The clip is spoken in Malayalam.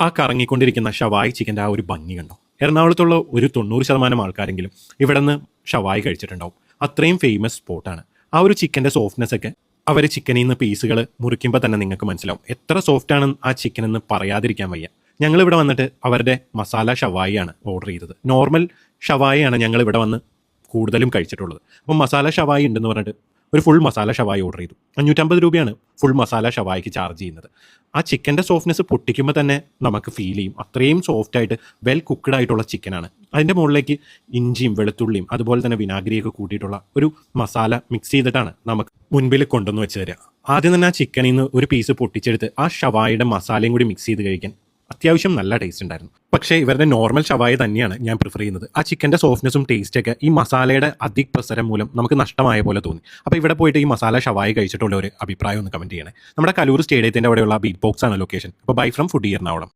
ആ കറങ്ങിക്കൊണ്ടിരിക്കുന്ന ഷവായി ചിക്കൻ്റെ ആ ഒരു ഭംഗി കണ്ടോ? എറണാകുളത്തുള്ള ഒരു 90% ആൾക്കാരെങ്കിലും ഇവിടെ നിന്ന് ഷവായി കഴിച്ചിട്ടുണ്ടാവും. അത്രയും ഫേമസ് സ്പോട്ടാണ്. ആ ഒരു ചിക്കൻ്റെ സോഫ്റ്റ്നെസ് ഒക്കെ അവർ ചിക്കനിൽ നിന്ന് പീസുകൾ മുറിക്കുമ്പോൾ തന്നെ നിങ്ങൾക്ക് മനസ്സിലാവും എത്ര സോഫ്റ്റാണ് ആ ചിക്കൻ എന്ന് പറയാതിരിക്കാൻ വയ്യ. ഞങ്ങളിവിടെ വന്നിട്ട് അവരുടെ മസാല ഷവായിയാണ് ഓർഡർ ചെയ്തത്. നോർമൽ ഷവായിയാണ് ഞങ്ങളിവിടെ വന്ന് കൂടുതലും കഴിച്ചിട്ടുള്ളത്. അപ്പം മസാല ഷവായി ഉണ്ടെന്ന് പറഞ്ഞിട്ട് ഒരു ഫുൾ മസാല ഷവായി ഓർഡർ ചെയ്തു. 550 രൂപയാണ് ഫുൾ മസാല ഷവായിക്ക് ചാർജ് ചെയ്യുന്നത്. ആ ചിക്കൻ്റെ സോഫ്റ്റ്നെസ് പൊട്ടിക്കുമ്പോൾ തന്നെ നമുക്ക് ഫീൽ ചെയ്യും. അത്രയും സോഫ്റ്റായിട്ട് വെൽ കുക്ക്ഡ് ആയിട്ടുള്ള ചിക്കനാണ്. അതിൻ്റെ മുകളിലേക്ക് ഇഞ്ചിയും വെളുത്തുള്ളിയും അതുപോലെ തന്നെ വിനാഗിരിയൊക്കെ കൂട്ടിയിട്ടുള്ള ഒരു മസാല മിക്സ് ചെയ്തിട്ടാണ് നമുക്ക് മുൻപിൽ കൊണ്ടുവന്ന് വെച്ച് തരിക. ആദ്യം തന്നെ ആ ചിക്കനിൽ നിന്ന് ഒരു പീസ് പൊട്ടിച്ചെടുത്ത് ആ ഷവായിയുടെ മസാലയും കൂടി മിക്സ് ചെയ്ത് കഴിക്കാൻ അത്യാവശ്യം നല്ല ടേസ്റ്റ് ഉണ്ടായിരുന്നു. പക്ഷേ ഇവരുടെ നോർമൽ ഷവായി തന്നെയാണ് ഞാൻ പ്രിഫർ ചെയ്യുന്നത്. ആ ചിക്കൻ്റെ സോഫ്റ്റ്നെസ്സും ടേസ്റ്റൊക്കെ ഈ മസാലയുടെ പ്രസരം മൂലം നമുക്ക് നഷ്ടമായ പോലെ തോന്നി. അപ്പോൾ ഇവിടെ പോയിട്ട് ഈ മസാല ഷവായി കഴിച്ചിട്ടുള്ള ഒരു അഭിപ്രായം ഒന്ന് കമൻറ്റ് ചെയ്യണേ. നമ്മുടെ കലൂർ സ്റ്റേഡിയത്തിൻ്റെ അവിടെയുള്ള ബീറ്റ് ബോക്സ് ആണ് ലൊക്കേഷൻ. അപ്പോൾ ബൈ ഫ്രം ഫുഡി എറണാകുളം.